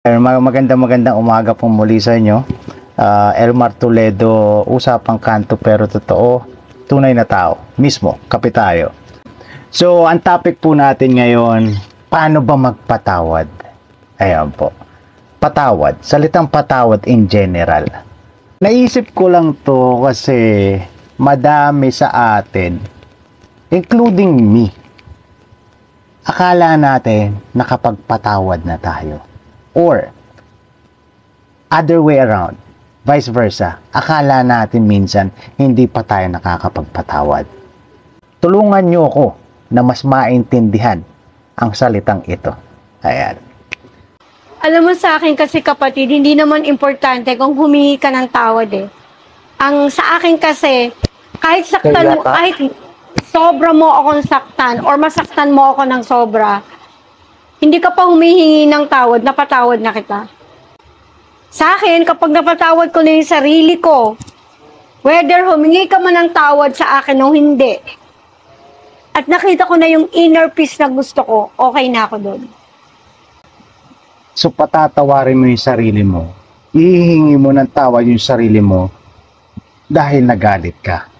Magandang umaga po muli sa inyo. Elmar Toledo, usapang kanto pero totoo, tunay na tao, mismo, kape tayo. So, ang topic po natin ngayon, paano ba magpatawad? Ayan po. Patawad, salitang patawad in general. Naisip ko lang to kasi madami sa atin, including me, akala natin nakapagpatawad na tayo. Or, other way around, vice versa, akala natin minsan hindi pa tayo nakakapagpatawad. Tulungan nyo ako na mas maintindihan ang salitang ito. Ayan. Alam mo sa akin kasi kapatid, hindi naman importante kung humingi ka ng tawad eh. Ang sa akin kasi, kahit saktan mo, kahit sobra mo akong saktan or masaktan mo ako ng sobra, hindi ka pa humihingi ng tawad, napatawad na kita. Sa akin, kapag napatawad ko na yung sarili ko, whether humingi ka man ng tawad sa akin o hindi, at nakita ko na yung inner peace na gusto ko, okay na ako doon. So patatawarin mo yung sarili mo, ihihingi mo ng tawad yung sarili mo dahil nagalit ka.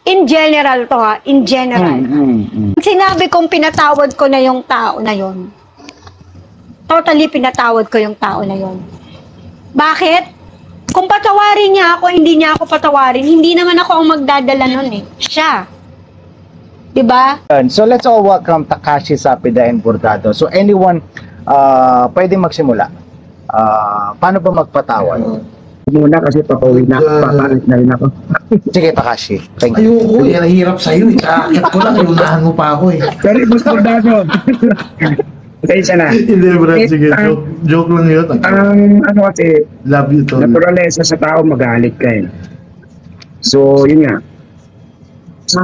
In general to ha, in general. Sinabi kong pinatawad ko na yung tao na yon. Totally pinatawad ko yung tao na yon. Bakit? Kung patawarin niya ako, hindi niya ako patawarin, hindi naman ako ang magdadala nun eh. Siya. Diba? So let's all welcome Takashi Sapida and Bordado. So anyone pwede magsimula. Paano ba magpatawad? Muna kasi papauwi na, papalit na rin ako. Sige Takashi, thank you. Ayoko, yan ang hirap sa'yo eh. Kakakit ko lang, iunahan mo pa ako eh. Sorry, Boss Bordado. Kaysa na. Hindi, Brad, sige, joke lang yun. Ano kasi, Love you, Tony. naturalesa sa tao, magalit ka eh. So, yun nga.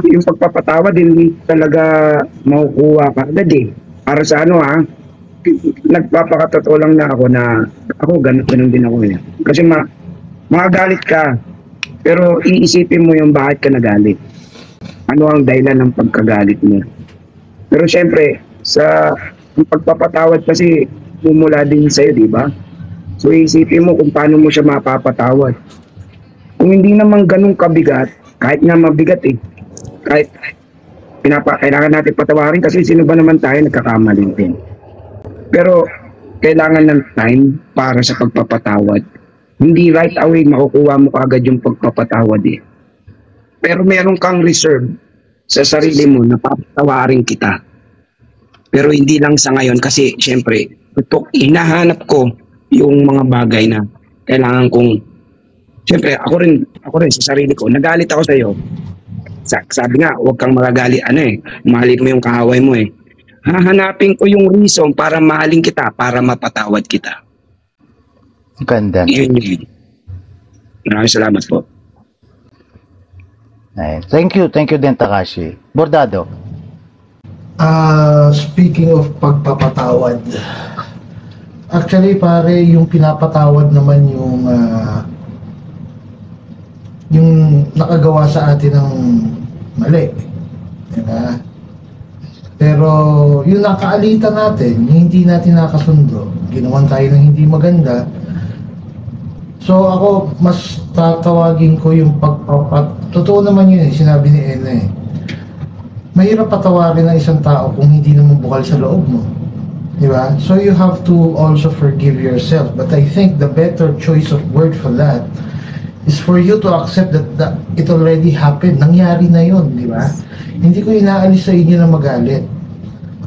Yung pagpapatawa, hindi talaga makukuha ka agad eh. Para sa ano nagpapakatotoo lang na ako ganun din ako eh. Kasi magagalit ka, pero iisipin mo yung bakit ka nagalit. Ano ang dahilan ng pagkagalit mo. Pero syempre, sa pagpapatawad kasi mumula din sa'yo, di ba? So iisipin mo kung paano mo siya mapapatawad. Kung hindi naman ganun kabigat, kahit nga mabigat eh, kahit kailangan natin patawarin kasi sino ba naman tayo nagkakamali din. Pero kailangan ng time para sa pagpapatawad. Hindi right away makukuha mo kaagad yung pagpapatawad eh. Pero meron kang reserve sa sarili mo na papatawarin kita. Pero hindi lang sa ngayon kasi syempre, hinahanap ko yung mga bagay na kailangan kong, syempre ako rin sa sarili ko, nagalit ako sa iyo. Sabi nga, huwag kang magagalit, mahalin mo yung kaaway mo eh. Hahanapin ko yung reason para mahalin kita, para mapatawad kita. Ganda. Yun. Maraming salamat po. Nice. Thank you din Takashi. Bordado. Speaking of pagpapatawad, actually pare, yung pinapatawad naman yung nakagawa sa atin ng mali. Diba? Pero yung nakaalitan natin, yung hindi natin nakasundo, ginawan tayo ng hindi maganda. So ako, mas tatawagin ko yung totoo naman yun eh, sinabi ni Ena eh. Mahirap patawarin ng isang tao kung hindi naman bukal sa loob mo. Diba? So you have to also forgive yourself. But I think the better choice of word for that is for you to accept that it already happened. Nangyari na yun, di ba? Hindi ko inaalis sa inyo na magalit.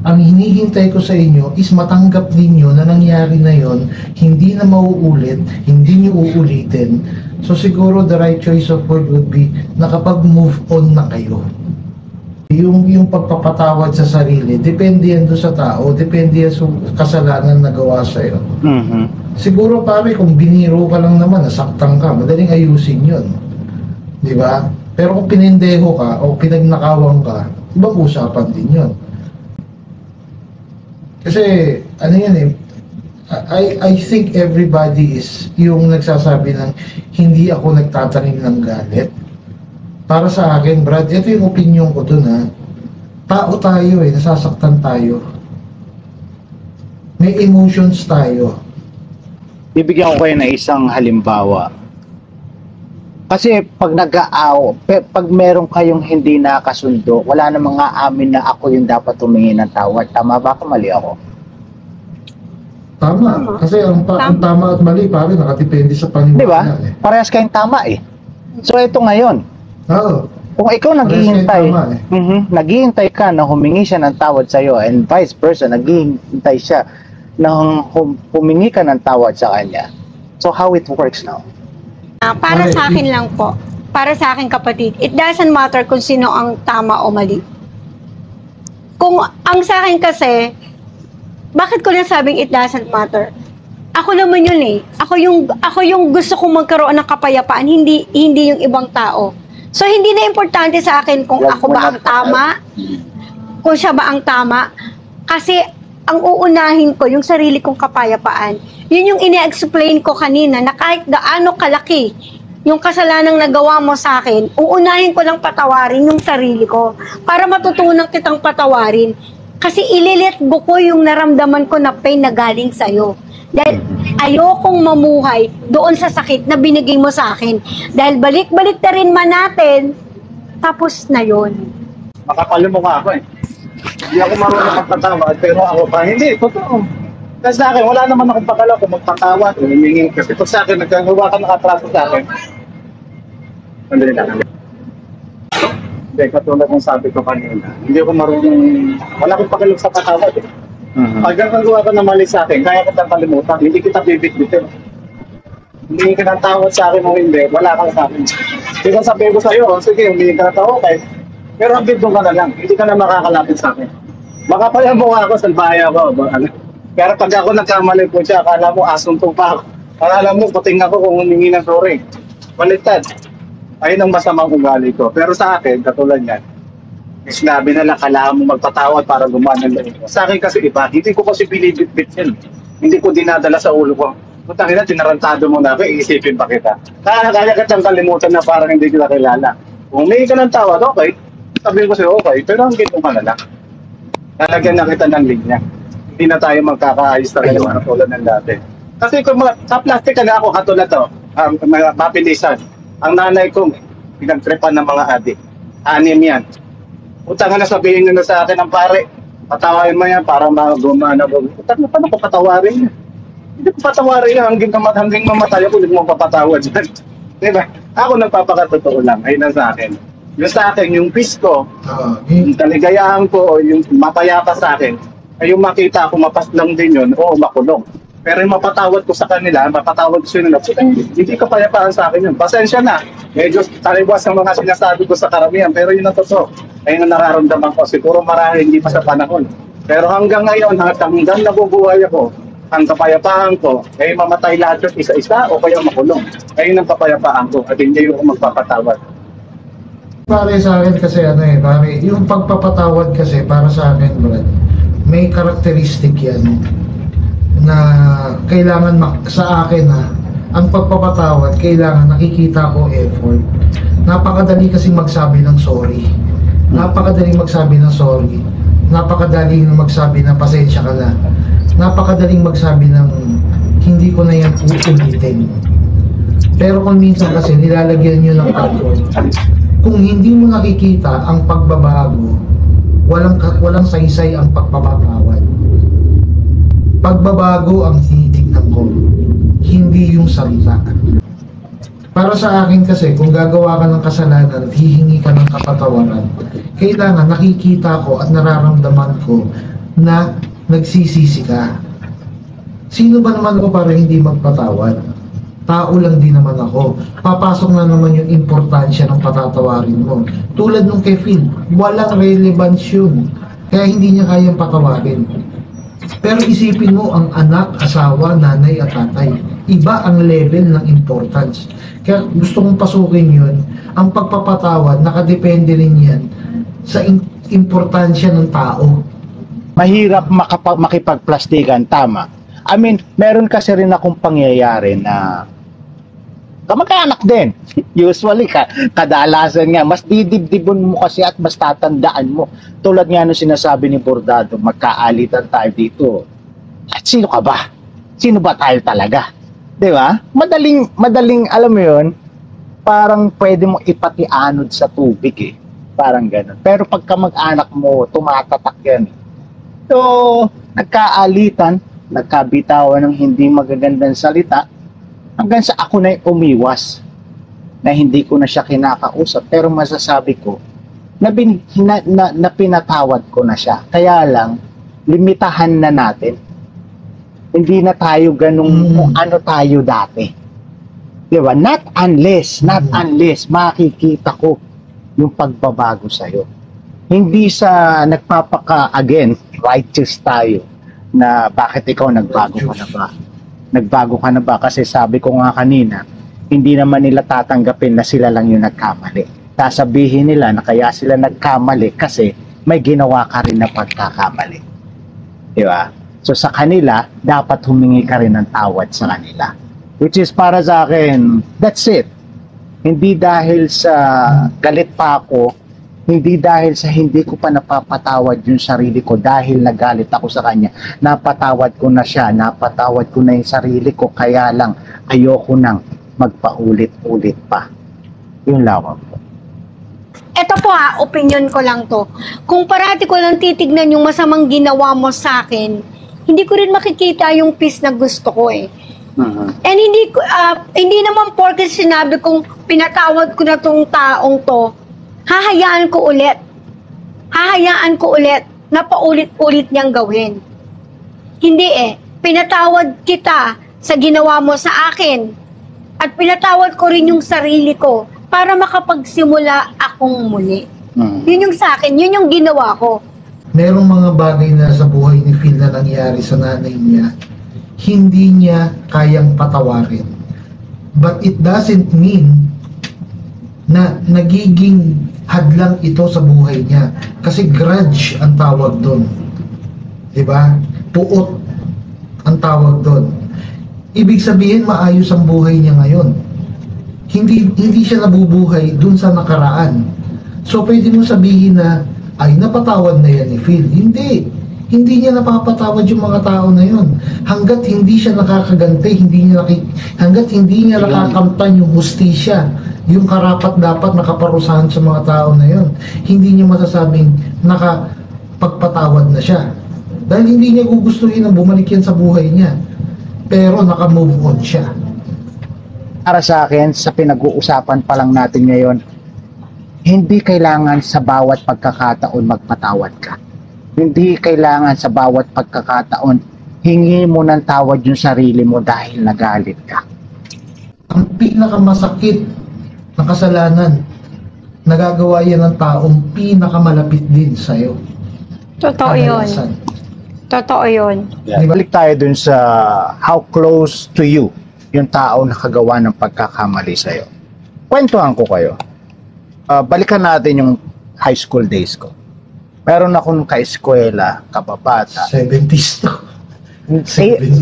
Ang hinihintay ko sa inyo is matanggap ninyo na nangyari na yon, hindi na mauulit, hindi nyo uulitin. So siguro the right choice of word would be nakapag-move on na kayo. Yung pagpapatawad sa sarili, depende yan doon sa tao, depende yan sa kasalanan na gawa sa'yo. Siguro pare, kung biniro ka lang naman, nasaktan ka, madaling ayusin yun. Di ba? Pero kung pinindeho ka o pinagnakawan ka, ibang usapan din yun. Kasi, ano yan eh, I think everybody is yung nagsasabi ng hindi ako nagtatanim ng galit. Para sa akin, Brad, ito yung opinion ko dun ha. Tao tayo eh, nasasaktan tayo. may emotions tayo. Bibigyan ko kayo ng isang halimbawa. Kasi pag meron kayong hindi nakasundo, wala namang aamin na ako yung dapat humingi ng tawad. Tama ba ako? Mali ako? Tama. Kasi ang tama at mali, pare, nakadepende sa paniwala. Di ba? Eh. Parehas kayong tama eh. So ito ngayon, Oo. kung ikaw naghihintay, Parehas kayong tama naghihintay ka na humingi siya ng tawad sa'yo and vice versa, naghihintay siya na humingi ka ng tawad sa kanya. So how it works now? Para sa akin lang po, para sa akin kapatid, it doesn't matter kung sino ang tama o mali. Kung ang sa akin kasi, bakit ko nasabing it doesn't matter? Ako naman yun eh. Ako yung gusto kong magkaroon ng kapayapaan, hindi yung ibang tao. So hindi na importante sa akin kung ako ba ang tama, kung siya ba ang tama, kasi ang uunahin ko yung sarili kong kapayapaan. Yun yung ini-explain ko kanina na kahit gaano kalaki yung kasalanang nagawa mo sa akin, uunahin ko lang patawarin yung sarili ko para matutunan kitang patawarin. Kasi ililet go ko yung naramdaman ko na pain na galing sa'yo. Dahil ayokong mamuhay doon sa sakit na binigay mo sa akin. Dahil balik-balik na rin man natin, tapos na yun. Makapalo mo ka ako eh. Hindi ako marunong magpatawad, pero ako pa, hindi, totoo. Kasi sa akin, wala naman akong pakala kung magpatawad, kung humingi. Kasi ito sa akin, nagkagawa ka nakatraso sa akin. Sandali lang. Hindi, katulad ng sabi ko kanina, hindi ako marunong, wala akong pakialam sa patawad eh. Pag nagkagawa ka na mali sa akin, kaya kitang kalimutan, hindi kita bibit-bitin. Humingi ka ng tawad sa akin o hindi, wala kang sa akin. Hindi ko sabihin ko sa'yo, sige, humingi ka ng tawad, okay. Pero ang bidong ka na lang, hindi ka na makakalapit sa akin. Makapalang mo ako, salbaya ako. Pero pag ako nagkamali po siya, akala mo asong tupa ako. Akala mo puting ako kung humingi ng sorry. Baliktad. Ayun ang masamang ugali ko. Pero sa akin, katulad yan, sinabi na lang, kailangan mo magpatawad para gumana ng loob. Sa akin kasi iba, hindi ko kasi binibit-bit yan. Hindi ko dinadala sa ulo ko. Putang ina, tinarantado mo na ako, iisipin pa kita. Kaya kitang kalimutan na parang hindi kita kilala. Kung humingi ka ng tawad, okay. Sabihin ko sa'yo, okay. Pero ang gito ka na lang. Lalagyan na kita ng linya. Hindi na tayo magkakaayos talaga katulad ng dati. Kasi kung sa plastic na ako katulad to, mga mapilisan. Ang nanay ko, pinagtripan ng mga adik. 6 yan. Utang na sabihin nyo na sa akin ng pare, patawarin mo yan para magumana. Utang na, paano ko patawarin yan? Hindi ko patawarin yan hanggang mamatay ako, hindi mo papatawad yan. Diba? Ako nagpapakatotoo lang, ayun na sa akin. Yung sa akin, yung peace ko, yung kaligayahan ko, o yung mapayapa sa akin, ay yung makita ko mapaslang din yun, o makulong. Pero yung mapatawad ko sa kanila, mapatawad ko sila, hindi ka payapaan sa akin yun. Pasensya na. Medyo taliwas ng mga sinasabi ko sa karamihan, pero yun ang totoo. Ayun ang nararamdaman ko. Siguro marahil hindi pa sa panahon. Pero hanggang ngayon, hanggang nabubuhay ako, ang kapayapaan ko, ay mamatay lahat yung isa-isa o kaya makulong. Ayun ang kapayapaan ko at hindi ako magpapatawad. Pare sa akin kasi pare, yung pagpapatawad kasi para sa akin, Brad, may karakteristik yan na kailangan sa akin ang pagpapatawad, kailangan nakikita ko effort. Napakadali kasi magsabi ng sorry. Napakadaling magsabi ng sorry. Napakadaling magsabi na pasensya ka na. Napakadaling magsabi ng hindi ko na yan uulitin. Pero kung minsan kasi nilalagyan nyo ng effort. Kung hindi mo nakikita ang pagbabago, walang saysay ang pagpapatawad. Pagbabago ang tinitignan ko, hindi yung salita. Para sa akin kasi, kung gagawa ka ng kasalanan at hihingi ka ng kapatawaran, kailangan nakikita ko at nararamdaman ko na nagsisisi ka. Sino ba naman ako para hindi magpatawad? Tao lang din naman ako. Papasok na naman yung importansya ng patatawarin mo. Tulad nung kay Phil, walang relevance yun. Kaya hindi niya kayang patawarin. Pero isipin mo ang anak, asawa, nanay at tatay. Iba ang level ng importance. Kaya gusto kong pasukin yun. Ang pagpapatawad, nakadepende rin yan sa importansya ng tao. Mahirap makipagplastikan, tama. I mean, meron kasi rin akong pangyayari na kamag-anak din. Usually, kadalasan nga, mas didibdibon mo kasi at mas tatandaan mo. Tulad nga nung sinasabi ni Bordado, magkaalitan tayo dito. At sino ka ba? Sino ba tayo talaga? Di ba? Madaling, alam mo yun, parang pwede mo ipatianod sa tubig eh. Parang ganun. Pero pagka mag-anak mo, tumatatak yan. So, nagkaalitan, nagkabitawan ng hindi magagandang salita, hanggang sa ako na umiwas na hindi ko na siya kinakausap. Pero masasabi ko, na pinatawad ko na siya. Kaya lang, limitahan na natin. Hindi na tayo ganung kung ano tayo dati. Di ba? Not unless makikita ko yung pagbabago sa'yo. Hindi sa again, righteous tayo na bakit ikaw nagbago ka na ba? Nagbago ka na ba? Kasi sabi ko nga kanina, hindi naman nila tatanggapin na sila lang yung nagkamali. Sasabihin nila na kaya sila nagkamali kasi may ginawa ka rin na pagkakamali. Di ba? So sa kanila, dapat humingi ka rin ng tawad sa kanila. Which is para sa akin, that's it. Hindi dahil sa galit pa ako, hindi dahil sa hindi ko pa napapatawad yung sarili ko dahil nagalit ako sa kanya. Napatawad ko na siya, napatawad ko na yung sarili ko, kaya lang ayoko nang magpaulit-ulit pa. Yung lawak po. Eto po opinion ko lang to. Kung parati ko lang titignan yung masamang ginawa mo sa akin, hindi ko rin makikita yung peace na gusto ko eh. And hindi naman porke sinabi kong pinatawad ko na tong taong to, hahayaan ko ulit na paulit-ulit niyang gawin. Hindi eh. Pinatawad kita sa ginawa mo sa akin at pinatawad ko rin yung sarili ko para makapagsimula akong muli. Yun yung sa akin, yun yung ginawa ko. Merong mga bagay na sa buhay ni Phil na nangyari sa nanay niya, hindi niya kayang patawarin. But it doesn't mean na nagiging hadlang ito sa buhay niya. Kasi grudge ang tawag doon. Diba? Puot ang tawag doon. Ibig sabihin, maayos ang buhay niya ngayon. Hindi siya nabubuhay doon sa nakaraan. So, pwede mo sabihin na, ay, napatawad na yan ni Phil. Hindi. Hindi niya napapatawad yung mga tao na yun. Hanggat hindi siya nakakaganti, hanggat hindi niya nakakamtan yung hustisya, yung karapat-dapat nakaparusahan sa mga tao na yun, hindi niya masasabing nakapagpatawad na siya. Dahil hindi niya gugustuhin na bumalik yan sa buhay niya. Pero naka-move on siya. Para sa akin, sa pinag-uusapan pa lang natin ngayon, hindi kailangan sa bawat pagkakataon magpatawad ka. Hindi kailangan sa bawat pagkakataon hingi mo ng tawad yung sarili mo dahil nagalit ka. Ang pinakamasakit na kasalanan, nagagawa yan ng taong pinakamalapit din sa'yo. Totoo yun. Kadalasan. Totoo yun. Yeah. Balik tayo dun sa how close to you yung tao nakagawa ng pagkakamali sa'yo. Kwentuhan ko kayo. Balikan natin yung high school days ko. Meron akong ka-eskwela, kababata. 70s to.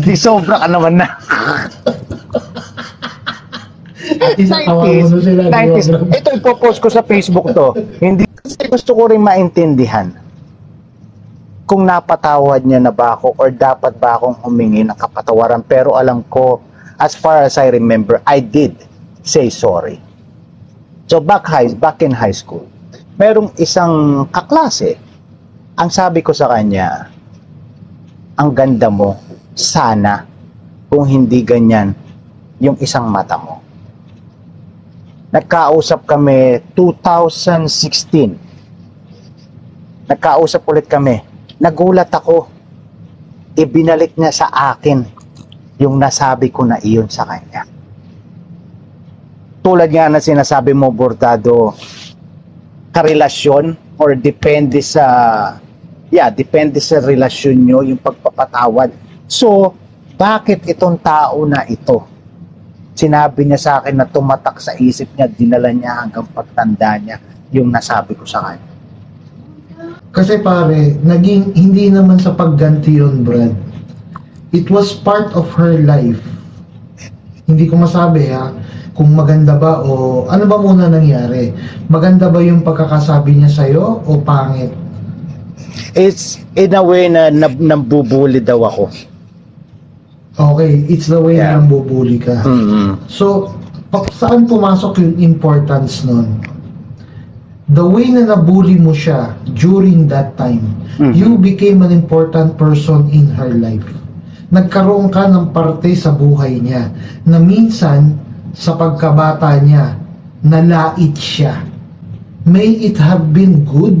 Di sobra ka naman na. 90s. Ito ipopost ko sa Facebook to. Hindi kasi gusto ko rin maintindihan kung napatawad niya na ba ako or dapat ba akong humingi ng kapatawaran. Pero alam ko, as far as I remember, I did say sorry. So back in high school, merong isang kaklase. Ang sabi ko sa kanya, ang ganda mo, sana kung hindi ganyan yung isang mata mo. Nagkausap kami 2016. Nagkausap ulit kami. Nagulat ako. Ibinalik niya sa akin yung nasabi ko na iyon sa kanya. Tulad nga na sinasabi mo, Bordado, karelasyon or depende sa relasyon nyo, yung pagpapatawad. So, bakit itong tao na ito, sinabi niya sa akin na tumatak sa isip niya, dinala niya hanggang pagtanda niya yung nasabi ko sa kanya? Kasi pare, naging hindi naman sa pagganti yun, Brad. It was part of her life. Hindi ko masabi kung maganda ba o ano ba muna nangyari. Maganda ba yung pagkakasabi niya sa'yo o pangit? It's in a way na nambubuli daw ako. Okay, it's the way Yeah. na nambubuli ka. So, saan pumasok yung importance nun? The way na nabully mo siya during that time, you became an important person in her life. Nagkaroon ka ng parte sa buhay niya na minsan sa pagkabata niya, nalait siya. May it have been good,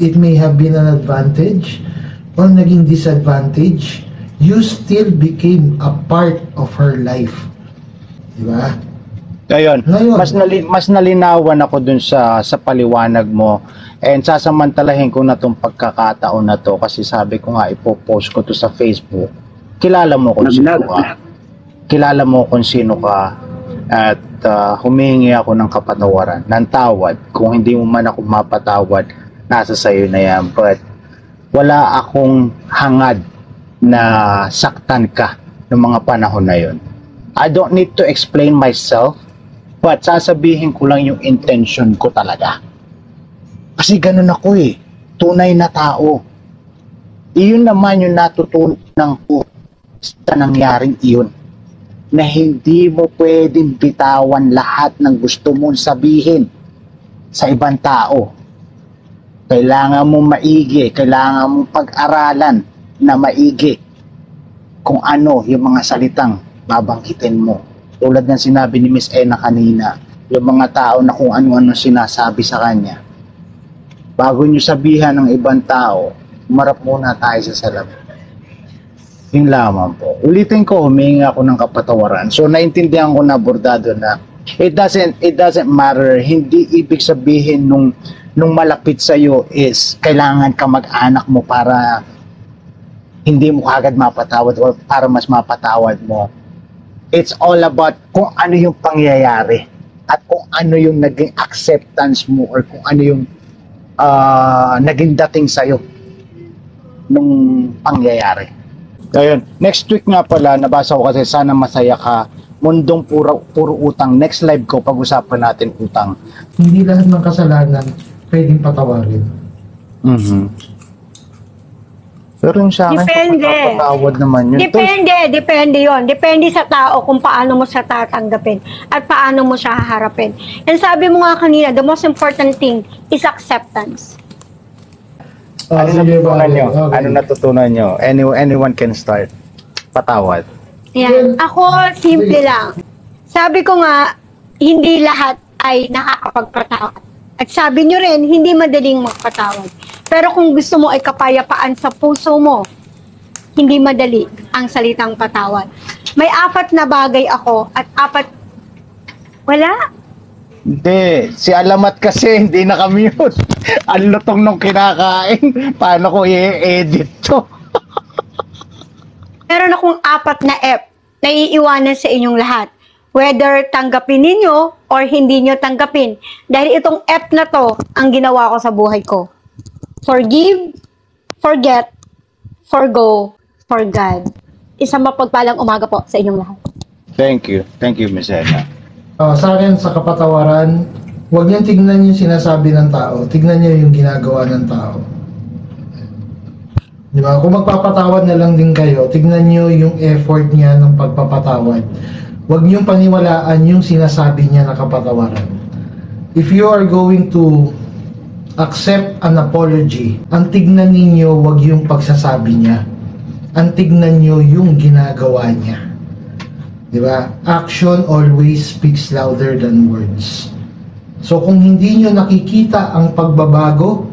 it may have been an advantage, or naging disadvantage, you still became a part of her life. Diba? Ayun, Ngayon. mas nalinawan ako dun sa paliwanag mo, and sasamantalahin ko na tong pagkakataon na to kasi sabi ko nga ipopost ko to sa Facebook. Kilala mo kung sino ka. Kilala mo kung sino ka, at humihingi ako ng kapatawaran, ng tawad. Kung hindi mo man ako mapatawad, nasa sayo na yan. But wala akong hangad na saktan ka ng mga panahon na yun. I don't need to explain myself, but sasabihin ko lang yung intention ko talaga. Kasi ganun ako eh. Tunay na tao. Iyon naman yung natutunan ko sa nangyaring iyon. Na hindi mo pwedeng bitawan lahat ng gusto mong sabihin sa ibang tao. Kailangan mong maigi, kailangan mong pag-aralan na maigi kung ano yung mga salitang babangkitin mo. Tulad ng sinabi ni Miss Ena kanina, yung mga tao na kung ano-ano sinasabi sa kanya. Bago nyo sabihan ng ibang tao, umarap muna tayo sa salamin. Yung lamang po. Ulitin ko, humingi ako ng kapatawaran. So, naintindihan ko na bordado na it doesn't matter. Hindi ibig sabihin nung malapit sa'yo is kailangan ka mag-anak mo para hindi mo kagad mapatawad or para mas mapatawad mo. It's all about kung ano yung pangyayari at kung ano yung naging acceptance mo or kung ano yung naging dating sa'yo nung pangyayari. Ayun, next week nga pala, nabasa ko kasi sana masaya ka. Mundong puro utang. Next live ko, pag-usapan natin utang. Hindi lahat ng kasalanan pwedeng patawarin. Pero yung sa akin, Depende. patawad naman yun. Depende yon. Depende sa tao kung paano mo siya tatanggapin at paano mo siya haharapin. And sabi mo nga kanina, the most important thing is acceptance. Ano sige, natutunan bakit? nyo? Okay. Ano natutunan nyo? Anyone can start. Patawad. Yan. Ako, simple lang. Sabi ko nga, hindi lahat ay nakakapagpatawad. At sabi nyo rin, hindi madaling magpatawad. Pero kung gusto mo ay kapayapaan sa puso mo, hindi madali ang salitang patawad. May 4 na bagay ako at 4, wala. Hindi. Si Alamat kasi, hindi naka-mute. Ang lutong nung kinakain. Paano ko i-edit to? Meron akong 4 na F na iiwanan sa inyong lahat. Whether tanggapin ninyo or hindi nyo tanggapin. Dahil itong F na to, ang ginawa ko sa buhay ko. Forgive, forget, forgo, for God. Isang mapagpalang umaga po sa inyong lahat. Thank you. Thank you, Miss Ena. Sa akin, sa kapatawaran, huwag niyong tignan yung sinasabi ng tao. Tignan niyo yung ginagawa ng tao. Di ba? Kung magpapatawad na lang din kayo, tignan niyo yung effort niya ng pagpapatawad. Huwag niyong paniwalaan yung sinasabi niya na kapatawaran. If you are going to accept an apology, ang tignan ninyo huwag yung pagsasabi niya. Ang tignan niyo yung ginagawa niya. Diba? Action always speaks louder than words. So kung hindi nyo nakikita ang pagbabago,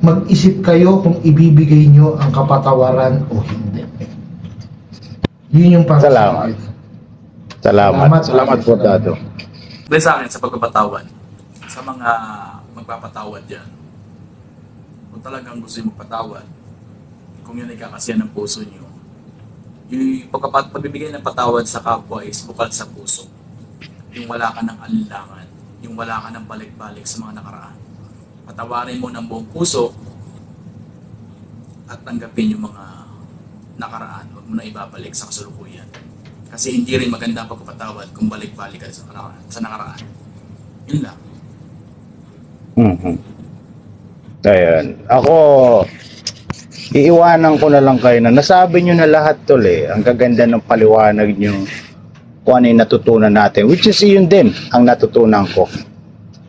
mag-isip kayo kung ibibigay nyo ang kapatawaran o hindi. Yun yung para Salamat. Salamat po, Dado. Dahil sa akin, sa pagpapatawad, sa mga magpapatawad dyan, kung talagang gusto yung magpatawad, kung yun ay kakasiyan ng puso nyo, yung pagbibigay ng patawad sa kapwa is bukal sa puso. Yung wala ka ng alinlangan, yung wala ka ng balik-balik sa mga nakaraan. Patawarin mo ng buong puso at tanggapin yung mga nakaraan. Huwag mo na ibabalik sa kasalukuyan. Kasi hindi rin maganda ang pagpapatawad kung balik-balik ka sa nakaraan. Yun lang. Ayun. Ako, iiwanan ko na lang kayo na nasabi nyo na lahat tol eh. Ang gaganda ng paliwanag nyo kung ano yung natutunan natin. Which is yun din ang natutunan ko.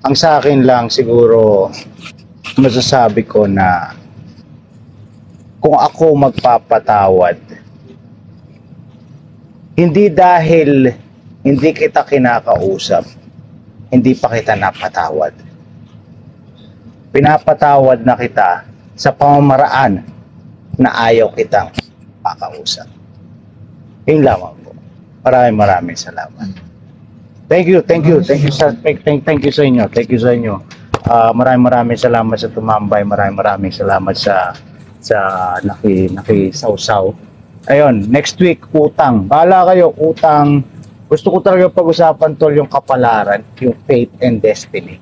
Ang sa akin lang siguro masasabi ko na kung ako magpapatawad, hindi dahil hindi kita kinakausap, hindi pa kita napatawad. Pinapatawad na kita sa pamamaraan na ayaw kitang makausap. Yun lamang po. Maraming salamat. Thank you sa inyo. Thank you sa inyo. Maraming salamat sa tumambay. Maraming salamat sa nakisawsaw. Ayun, next week utang. Bahala kayo, utang. Gusto ko talaga pag-usapan tol yung kapalaran, yung faith and destiny.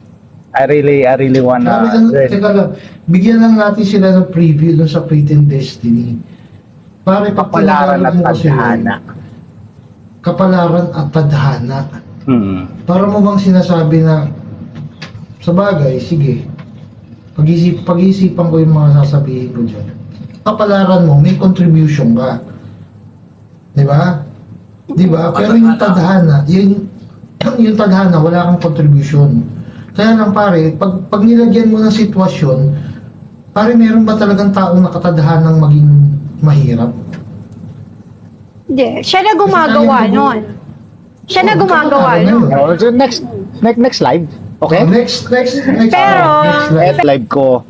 I really wanna Teka lang, bigyan lang natin sila ng preview dun sa Faith and Destiny. Pare, pag kapalaran at tinagalog mo kasi yun, tadhana. kapalaran at tadhana. Para mo bang sinasabi na sa bagay, sige, pag-iisipan ko yung mga sasabihin ko dyan. Kapalaran mo, may contribution ka. Di ba? Di ba? Pero yung tadhana, yung tadhana, wala kang contribution. Kaya lang pare, pag nilagyan mo ng sitwasyon, pare, meron ba talagang taong nakatadhanang maging mahirap? Hindi, siya na gumagawa nun. Siya na gumagawa nun. So next live. Okay? Next Pero, Next live ko.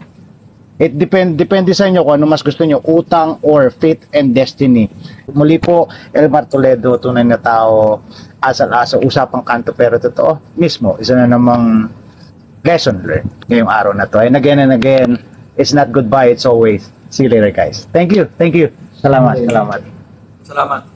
Depende sa inyo kung ano mas gusto nyo, utang or faith and destiny. Muli po, Elmar Toledo, tunay na tao, asal-asa, usapang kanto pero totoo. Mismo, isa na namang lesson learned ngayong araw na to. And again, it's not goodbye, it's always see you later guys. Thank you. Salamat. Salamat.